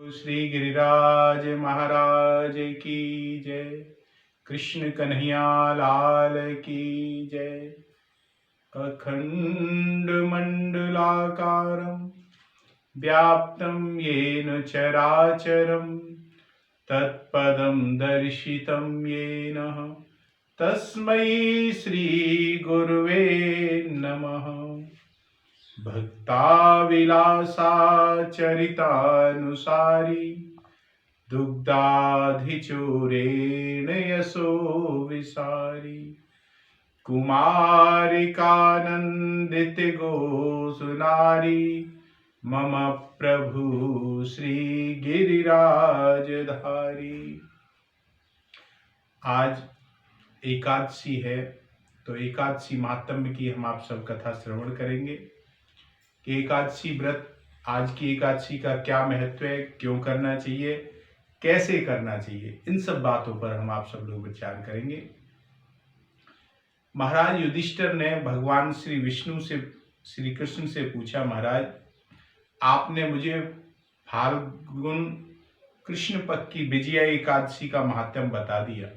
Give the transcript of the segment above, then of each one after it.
श्री गिरिराज महाराज की जय। कृष्ण कन्हैया लाल की जय। अखंड मंडलाकारं व्याप्तं येन चराचरं तत्पदं दर्शितं येन तस्मै श्री गुरुवे नमः। भक्ताविलासाचरितानुसारी दुग्धाधिचूरेण यशो विसारी कुमारिकानन्दित गोसुनारी मम प्रभु श्री गिरिराजधारी। आज एकादशी है, तो एकादशी महात्म्य की हम आप सब कथा श्रवण करेंगे कि एकादशी व्रत, आज की एकादशी का क्या महत्व है, क्यों करना चाहिए, कैसे करना चाहिए, इन सब बातों पर हम आप सब लोग विचार करेंगे। महाराज युधिष्ठिर ने भगवान श्री विष्णु से, श्री कृष्ण से पूछा, महाराज आपने मुझे फाल्गुन कृष्ण पक्ष की विजया एकादशी का महात्म्य बता दिया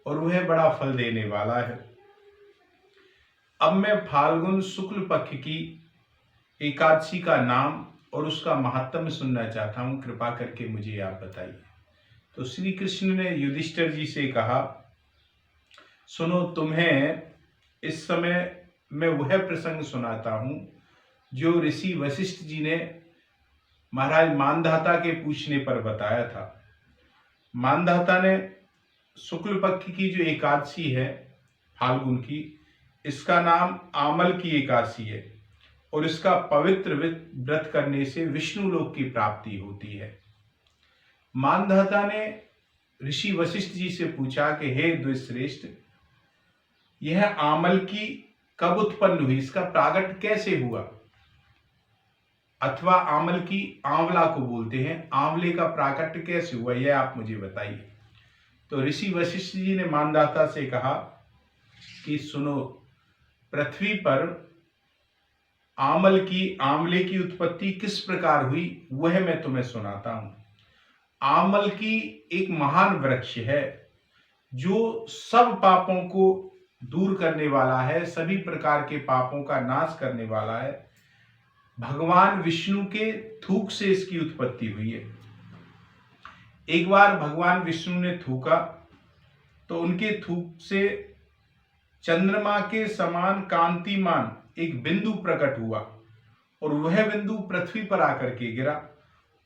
और वह बड़ा फल देने वाला है। अब मैं फाल्गुन शुक्ल पक्ष की एकादशी का नाम और उसका महात्म्य सुनना चाहता हूं, कृपा करके मुझे आप बताइए। तो श्री कृष्ण ने युधिष्ठिर जी से कहा, सुनो, तुम्हें इस समय मैं वह प्रसंग सुनाता हूं जो ऋषि वशिष्ठ जी ने महाराज मानधाता के पूछने पर बताया था। मानधाता ने शुक्ल पक्ष की जो एकादशी है फाल्गुन की, इसका नाम आमल की एकादशी है और इसका पवित्र व्रत करने से विष्णु लोक की प्राप्ति होती है। मानधाता ने ऋषि वशिष्ठ जी से पूछा कि हे द्विश्रेष्ठ, यह आमल की कब उत्पन्न हुई, इसका प्रागट्य कैसे हुआ, अथवा आमल की आंवला को बोलते हैं, आंवले का प्राकट्य कैसे हुआ, यह आप मुझे बताइए। तो ऋषि वशिष्ठ जी ने मानधाता से कहा कि सुनो, पृथ्वी पर आंवले की उत्पत्ति किस प्रकार हुई वह मैं तुम्हें सुनाता हूं। आमल की एक महान वृक्ष है जो सब पापों को दूर करने वाला है, सभी प्रकार के पापों का नाश करने वाला है। भगवान विष्णु के थूक से इसकी उत्पत्ति हुई है। एक बार भगवान विष्णु ने थूका तो उनके थूक से चंद्रमा के समान कांतिमान एक बिंदु प्रकट हुआ और वह बिंदु पृथ्वी पर आकर के गिरा।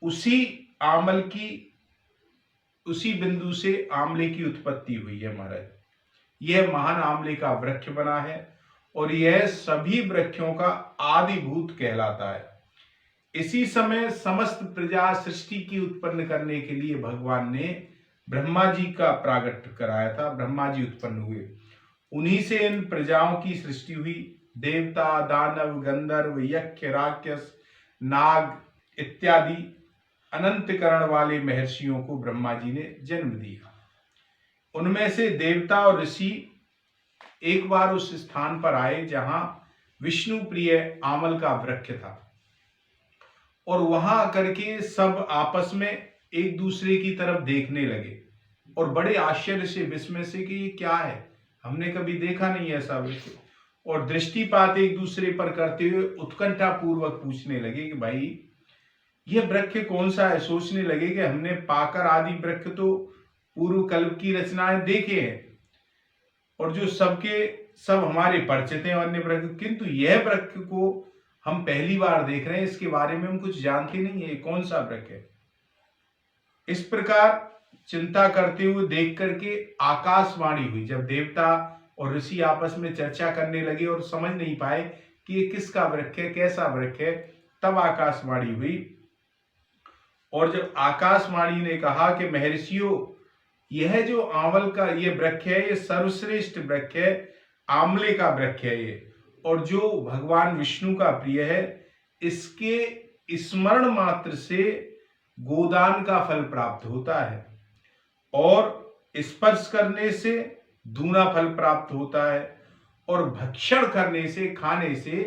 उसी बिंदु से आंवले की उत्पत्ति हुई है महाराज। यह महान आंवले का वृक्ष बना है और यह सभी वृक्षों का आदिभूत कहलाता है। इसी समय समस्त प्रजा सृष्टि की उत्पन्न करने के लिए भगवान ने ब्रह्मा जी का प्रागट्य कराया था। ब्रह्मा जी उत्पन्न हुए, उन्हीं से इन प्रजाओं की सृष्टि हुई। देवता, दानव, गंधर्व, यक्ष, राक्षस, नाग इत्यादि अनंत करण वाले महर्षियों को ब्रह्मा जी ने जन्म दिया। उनमें से देवता और ऋषि एक बार उस स्थान पर आए जहां विष्णु प्रिय आमल का वृक्ष था और वहां आकर के सब आपस में एक दूसरे की तरफ देखने लगे और बड़े आश्चर्य से, विस्मय से कि ये क्या है, हमने कभी देखा नहीं ऐसा वृक्ष। और दृष्टिपात एक दूसरे पर करते हुए उत्कंठा पूर्वक पूछने लगे कि भाई यह वृक्ष कौन सा है। सोचने लगे कि हमने पाकर आदि वृक्ष तो पूर्व कल्प की रचनाएं देखे हैं और जो सबके सब हमारे परिचित हैं अन्य वृक्ष, किंतु यह वृक्ष को हम पहली बार देख रहे हैं, इसके बारे में हम कुछ जानते नहीं है, कौन सा वृक्ष है। इस प्रकार चिंता करते हुए देख करके आकाशवाणी हुई। जब देवता और ऋषि आपस में चर्चा करने लगे और समझ नहीं पाए कि ये किसका वृक्ष है, कैसा वृक्ष है, तब आकाशवाणी हुई। और जब आकाशवाणी ने कहा कि महर्षियों, यह जो आंवल का ये वृक्ष है, ये सर्वश्रेष्ठ वृक्ष है, आंवले का वृक्ष है ये, और जो भगवान विष्णु का प्रिय है, इसके स्मरण मात्र से गोदान का फल प्राप्त होता है और स्पर्श करने से दूना फल प्राप्त होता है और भक्षण करने से, खाने से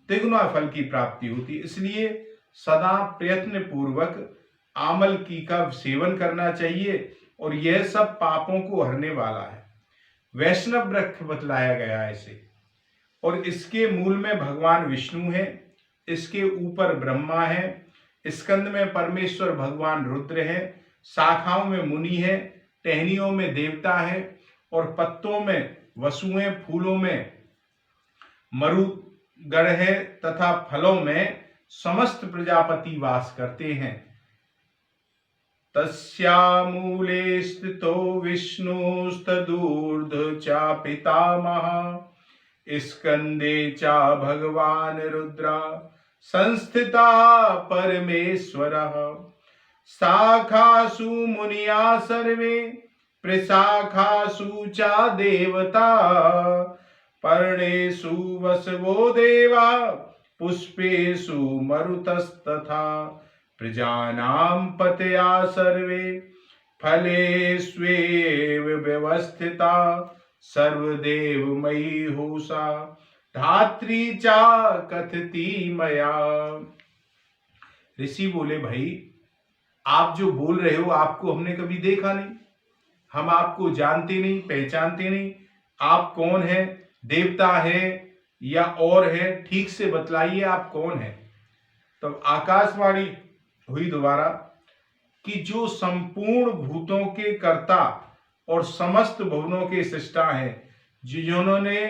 तिगुना फल की प्राप्ति होती है। इसलिए सदा प्रयत्न पूर्वक आमल की का सेवन करना चाहिए और यह सब पापों को हरने वाला है। वैष्णव वृक्ष बतलाया गया है इसे, और इसके मूल में भगवान विष्णु है, इसके ऊपर ब्रह्मा है, स्कंद में परमेश्वर भगवान रुद्र है, शाखाओं में मुनि है, टहनियों में देवता है, और पत्तों में वसुएं, फूलों में मरुगण है, तथा फलों में समस्त प्रजापति वास करते हैं। तस्यामूले स्थितो विष्णुस्तदूर्ध च पितामह स्कंदे च भगवान रुद्रा संस्थिता परमेश्वरः शाखासु मुनिया सर्वे प्रशाखासु च देवता पर्णेषु वसवो देवा पुष्पेषु मरुतस्तथा प्रजानां पतया सर्वे फलेष्वेव व्यवस्थिता सर्वदेवमयी होसा धात्री चा कथती मया। ऋषि बोले, भाई आप जो बोल रहे हो आपको हमने कभी देखा नहीं, हम आपको जानते नहीं, पहचानते नहीं। आप कौन है? देवता है या और है? ठीक से बतलाइए आप कौन है। तब आकाशवाणी हुई दोबारा कि जो संपूर्ण भूतों के कर्ता और समस्त भुवनों के सृष्टा हैं, जिन्होंने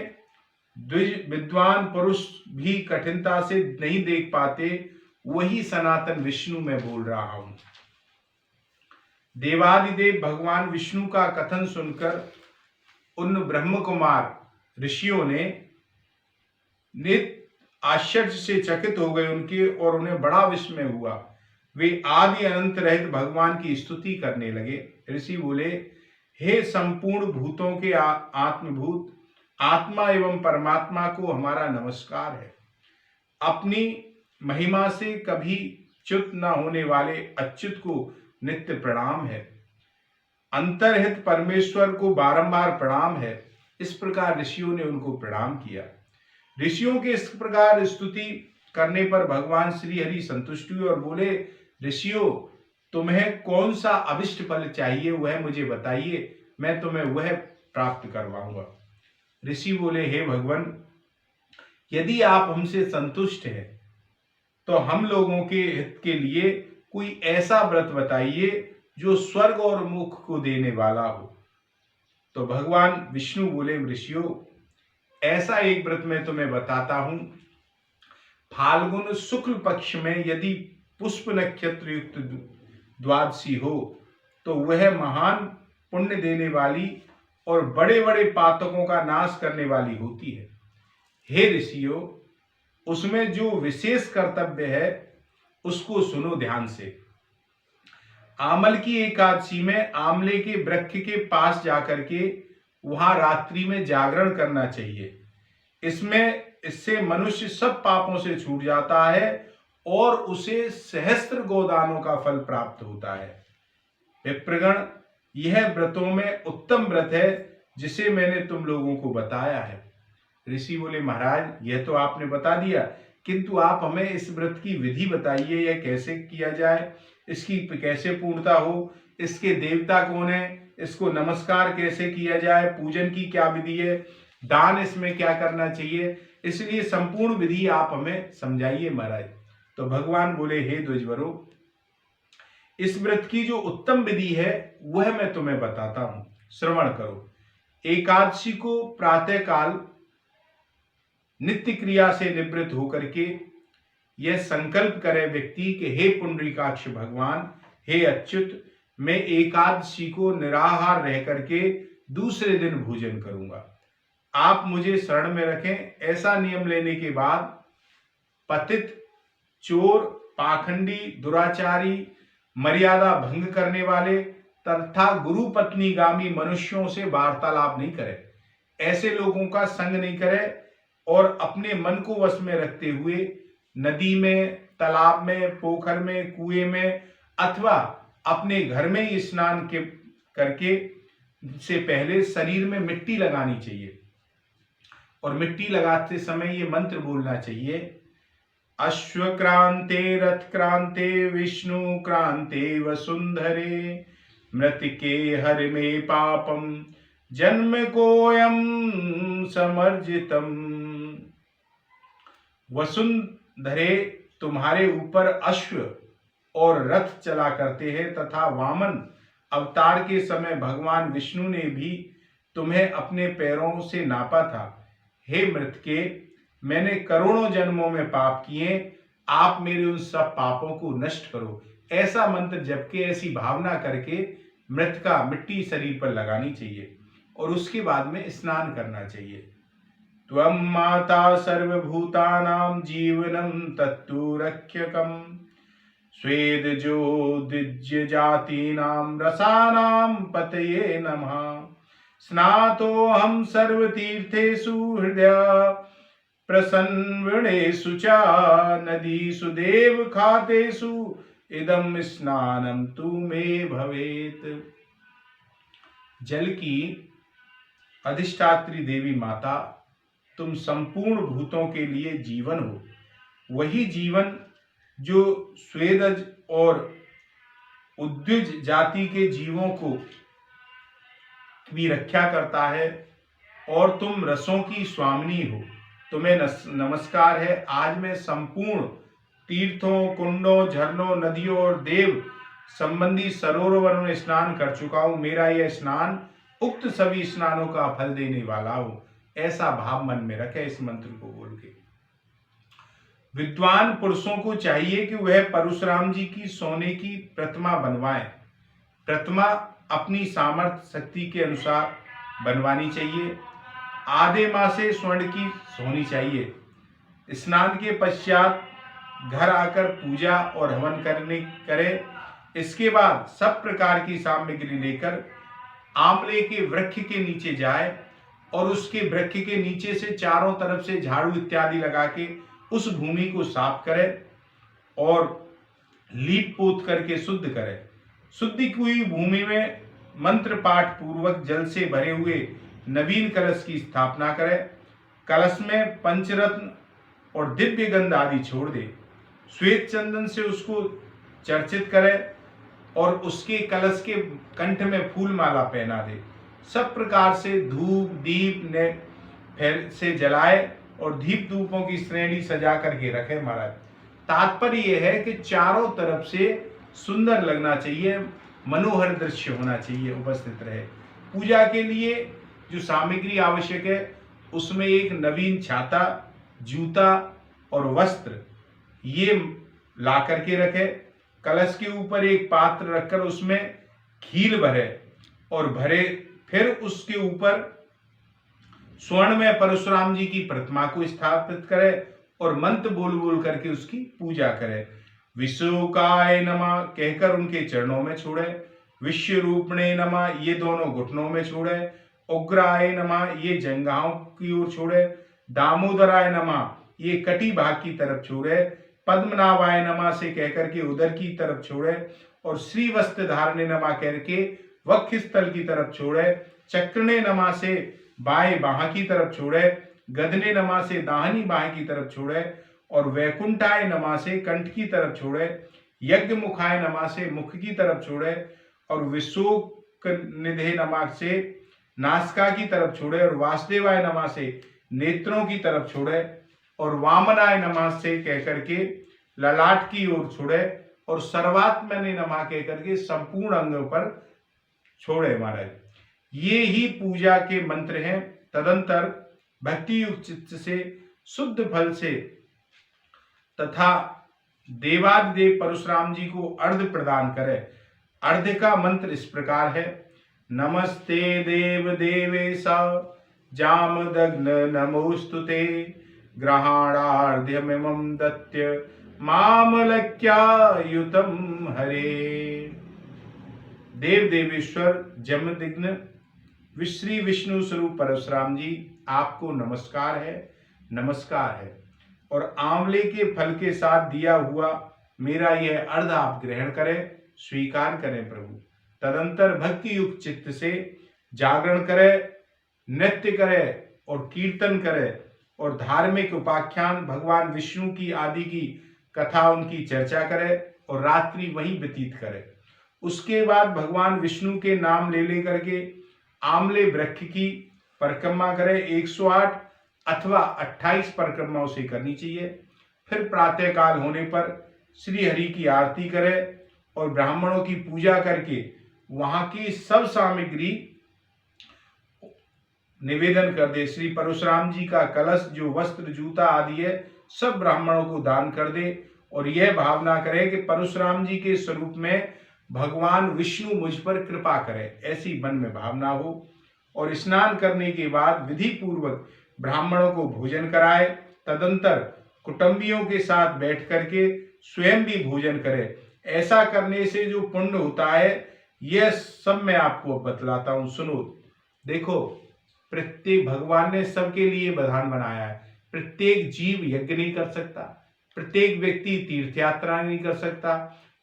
द्विज विद्वान पुरुष भी कठिनता से नहीं देख पाते, वही सनातन विष्णु मैं बोल रहा हूं। देवादिदेव भगवान विष्णु का कथन सुनकर उन ब्रह्म कुमार ऋषियों ने नित आश्चर्य से चकित हो गए उनके, और उन्हें बड़ा विस्मय हुआ। वे आदि अनंत रहित भगवान की स्तुति करने लगे। ऋषि बोले, हे संपूर्ण भूतों के आत्मभूत आत्मा एवं परमात्मा को हमारा नमस्कार है। अपनी महिमा से कभी च्युत न होने वाले अच्युत को नित्य प्रणाम है। अंतर्हित परमेश्वर को बारंबार प्रणाम है। इस प्रकार ऋषियों ने उनको प्रणाम किया। ऋषियों के इस प्रकार स्तुति करने पर भगवान श्री हरि संतुष्ट हुए और बोले, ऋषियों तुम्हें कौन सा अभिष्ट फल चाहिए वह मुझे बताइए, मैं तुम्हें वह प्राप्त करवाऊंगा। ऋषि बोले, हे भगवान, यदि आप हमसे संतुष्ट हैं तो हम लोगों के हित के लिए कोई ऐसा व्रत बताइए जो स्वर्ग और मोक्ष को देने वाला हो। तो भगवान विष्णु बोले, ऋषियों ऐसा एक व्रत मैं तुम्हें बताता हूं। फाल्गुन शुक्ल पक्ष में यदि पुष्प नक्षत्र युक्त द्वादशी हो तो वह महान पुण्य देने वाली और बड़े बड़े पातकों का नाश करने वाली होती है। हे ऋषियों, उसमें जो विशेष कर्तव्य है उसको सुनो ध्यान से। आमल की एकादशी में आमले के वृक्ष के पास जाकर के वहां रात्रि में जागरण करना चाहिए। इससे मनुष्य सब पापों से छूट जाता है और उसे सहस्त्र गोदानों का फल प्राप्त होता है। विप्रगण, यह व्रतों में उत्तम व्रत है जिसे मैंने तुम लोगों को बताया है। ऋषि बोले, महाराज यह तो आपने बता दिया, किंतु आप हमें इस व्रत की विधि बताइए, यह कैसे किया जाए, इसकी कैसे पूर्णता हो, इसके देवता कौन है, इसको नमस्कार कैसे किया जाए, पूजन की क्या विधि है, दान इसमें क्या करना चाहिए, इसलिए संपूर्ण विधि आप हमें समझाइए महाराज। तो भगवान बोले, हे द्विजवरों, इस व्रत की जो उत्तम विधि है वह मैं तुम्हें बताता हूं, श्रवण करो। एकादशी को प्रातः काल नित्य क्रिया से निवृत्त होकर के यह संकल्प करे व्यक्ति कि हे पुंडरीकाक्ष भगवान, हे अच्युत, मैं एकादशी को निराहार रह करके दूसरे दिन भोजन करूंगा, आप मुझे शरण में रखें। ऐसा नियम लेने के बाद पतित, चोर, पाखंडी, दुराचारी, मर्यादा भंग करने वाले तथा गुरु पत्नी गामी मनुष्यों से वार्तालाप नहीं करे, ऐसे लोगों का संग नहीं करे, और अपने मन को वश में रखते हुए नदी में, तालाब में, पोखर में, कुएं में अथवा अपने घर में ही स्नान करके से पहले शरीर में मिट्टी लगानी चाहिए, और मिट्टी लगाते समय ये मंत्र बोलना चाहिए, अश्वक्रांते रथक्रांते विष्णुक्रांते वसुंधरे मृतिके हर में पापम जन्म कोयम समर्जितम। वसुंधरे तुम्हारे ऊपर अश्व और रथ चला करते हैं तथा वामन अवतार के समय भगवान विष्णु ने भी तुम्हें अपने पैरों से नापा था। हे मृतके, मैंने करोड़ों जन्मों में पाप किए, आप मेरे उन सब पापों को नष्ट करो। ऐसा मंत्र जप के, ऐसी भावना करके मृत का मिट्टी शरीर पर लगानी चाहिए और उसके बाद में स्नान करना चाहिए। त्वं माता सर्वभूतानां जीवनं तत्तु रक्षकम् स्वेदजोदिज्य जातीनां रसानां पतये नमः। स्नातोऽहं सर्वतीर्थेषु हृदय प्रसन्वणेषु च नदीषु देवखातेषु इदं स्नानं तु मे भवेत्। जल की अधिष्ठात्री देवी माता, तुम संपूर्ण भूतों के लिए जीवन हो। वही जीवन जो स्वेदज और उद्विज जाति के जीवों को भी रक्षा करता है, और तुम रसों की स्वामिनी हो। तुम्हें नमस्कार है। आज मैं संपूर्ण तीर्थों, कुंडों, झरनों, नदियों और देव संबंधी सरोवरों में स्नान कर चुका हूं। मेरा यह स्नान उक्त सभी स्नानों का फल देने वाला हो, ऐसा भाव मन में रखे इस मंत्र को बोल के। विद्वान पुरुषों को चाहिए कि वह परशुराम जी की सोने की प्रतिमा बनवाएं। प्रतिमा अपनी सामर्थ्य शक्ति के अनुसार बनवानी चाहिए। आधे माह से स्वर्ण की होनी चाहिए। स्नान के पश्चात घर आकर पूजा और हवन करें। इसके बाद सब प्रकार की सामग्री लेकर आंवले के वृक्ष के नीचे जाए और उसके वृक्ष के नीचे से चारों तरफ से झाड़ू इत्यादि लगा के उस भूमि को साफ करें और लीप पोत करके शुद्ध करें। शुद्धि हुई भूमि में मंत्र पाठ पूर्वक जल से भरे हुए नवीन कलश की स्थापना करें। कलश में पंचरत्न और दिव्य गंध आदि छोड़ दे। श्वेत चंदन से उसको चर्चित करें और उसके कलश के कंठ में फूल माला पहना दे। सब प्रकार से धूप दीप ने फिर से जलाए और दीप धूपों की श्रेणी सजा करके रखे महाराज। तात्पर्य यह है कि चारों तरफ से सुंदर लगना चाहिए, मनोहर दृश्य होना चाहिए, उपस्थित रहे। पूजा के लिए जो सामग्री आवश्यक है उसमें एक नवीन छाता, जूता और वस्त्र ये ला करके रखे। कलश के ऊपर एक पात्र रखकर उसमें खील भरे और फिर उसके ऊपर स्वर्ण में परशुराम जी की प्रतिमा को स्थापित करे और मंत्र बोल बोल करके उसकी पूजा करे। विश्वकाय नमः कहकर उनके चरणों में छोड़े। विश्व रूपणे नमः ये दोनों घुटनों में छोड़े। उग्राय नमः ये जंघाओं की ओर छोड़े। दामोदराय नमः ये कटी भाग की तरफ छोड़े। पद्मनाभाय नमः से कहकर के उदर की तरफ छोड़े और श्री वस्त्र धारणे नमः करके वक्ष स्थल की तरफ छोड़े। चक्रणे नमः से बाएं बाह की तरफ छोड़े। गदने नमः से दाहिनी बाह की तरफ छोड़े और वैकुंठाय नमः से कंठ की तरफ छोड़े। यज्ञ मुखाय नमः से मुख की तरफ छोड़े और विशोक निधे नमः से नासिका की तरफ छोड़े और वासुदेवाय नमः से नेत्रों की तरफ छोड़े और वामनाय नमः से कहकर के ललाट की ओर छोड़े और सर्वात्मने नमः कहकर के संपूर्ण अंगों पर छोड़े महाराज। ये ही पूजा के मंत्र हैं। तदंतर भक्ति युक्त चित्त से शुद्ध फल से तथा देवादिदेव परशुराम जी को अर्घ प्रदान करे। अर्घ का मंत्र इस प्रकार है। नमस्ते देव देवेश जामदग्न नमोस्तुते ग्रहाणार्ध्यमिमं दत्य मामलक्यायुतं हरे। देव देवेश्वर जमदग्न श्री विष्णु स्वरूप परशुराम जी आपको नमस्कार है, नमस्कार है। और आंवले के फल के साथ दिया हुआ मेरा यह अर्घ आप ग्रहण करें, स्वीकार करें प्रभु। तदंतर भक्ति युक्त चित्त से जागरण करें, नृत्य करें और कीर्तन करें और धार्मिक उपाख्यान, भगवान विष्णु की आदि की कथा, उनकी चर्चा करे और रात्रि वहीं व्यतीत करे। उसके बाद भगवान विष्णु के नाम ले करके आमले वृक्ष की परिक्रमा करे। 108 अथवा 28 परिक्रमा उसे करनी चाहिए। फिर प्रातः काल होने पर श्री हरि की आरती करे और ब्राह्मणों की पूजा करके वहां की सब सामग्री निवेदन कर दे। श्री परशुराम जी का कलश, जो वस्त्र, जूता आदि है, सब ब्राह्मणों को दान कर दे और यह भावना करे कि परशुराम जी के स्वरूप में भगवान विष्णु मुझ पर कृपा करे, ऐसी मन में भावना हो। और स्नान करने के बाद विधि पूर्वक ब्राह्मणों को भोजन कराए। तदंतर कुटुंबियों के साथ बैठ करके स्वयं भी भोजन करे। ऐसा करने से जो पुण्य होता है, यह सब मैं आपको बतलाता हूं, सुनो। देखो, प्रत्येक भगवान ने सबके लिए विधान बनाया है। प्रत्येक जीव यज्ञ नहीं कर सकता, प्रत्येक व्यक्ति तीर्थ यात्रा नहीं कर सकता,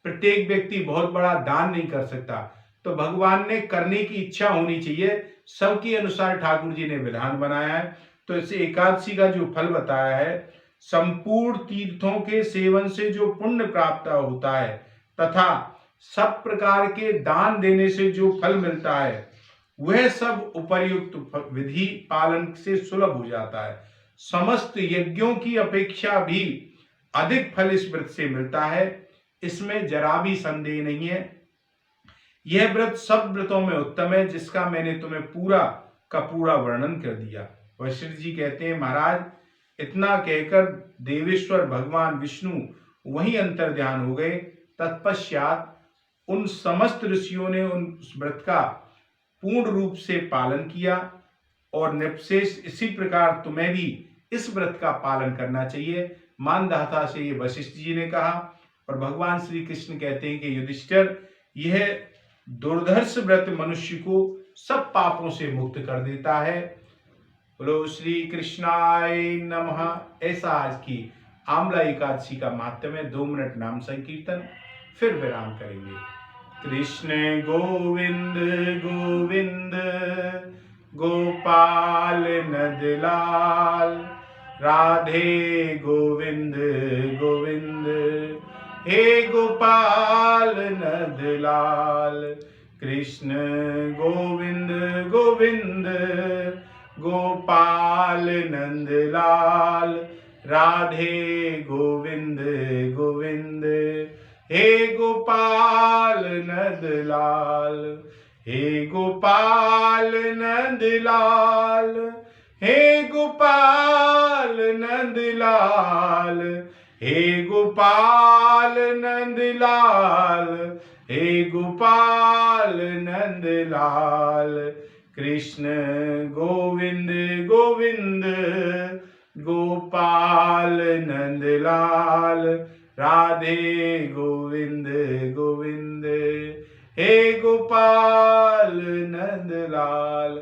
प्रत्येक व्यक्ति बहुत बड़ा दान नहीं कर सकता। तो भगवान ने करने की इच्छा होनी चाहिए, सबके अनुसार ठाकुर जी ने विधान बनाया है। तो इस एकादशी का जो फल बताया है, संपूर्ण तीर्थों के सेवन से जो पुण्य प्राप्त होता है तथा सब प्रकार के दान देने से जो फल मिलता है, वह सब उपर्युक्त विधि पालन से सुलभ हो जाता है। समस्त यज्ञों की अपेक्षा भी अधिक फल इस व्रत से मिलता है, इसमें जरा भी संदेह नहीं है। यह व्रत सब व्रतों में उत्तम है, जिसका मैंने तुम्हें पूरा का पूरा वर्णन कर दिया। वशिष्ठ जी कहते हैं, महाराज, इतना कहकर देवेश्वर भगवान विष्णु वहीं अंतर ध्यान हो गए। तत्पश्चात उन समस्त ऋषियों ने उन व्रत का पूर्ण रूप से पालन किया और निपशेष इसी प्रकार तुम्हें भी इस व्रत का पालन करना चाहिए। मानधाता से ये वशिष्ठ जी ने कहा। और भगवान श्री कृष्ण कहते हैं कि युधिष्ठिर, यह दुर्धर्ष व्रत मनुष्य को सब पापों से मुक्त कर देता है। बोलो श्री कृष्णाय नमः। ऐसा आज की आमला एकादशी का महात्म्य है। 2 मिनट नाम संकीर्तन, फिर विराम करेंगे। कृष्ण गोविंद गोविंद गोपाल नंदलाल, राधे गोविंद गोविंद हे गोपाल नंदलाल। कृष्ण गोविंद गोविंद गोपाल नंदलाल, राधे गोविंद गोविंद हे गोपाल नंदलाल। हे गोपाल नंदलाल, हे गोपाल नंदलाल, हे गोपाल नंदलाल, हे गोपाल नंदलाल। कृष्ण गोविंद गोविंद गोपाल नंदलाल, राधे गोविंद गोविंद हे गोपाल नंदलाल।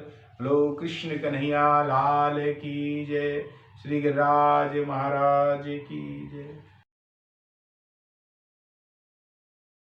लो कृष्ण कन्हैया लाल की जय। श्री गिरिराज महाराज की जय।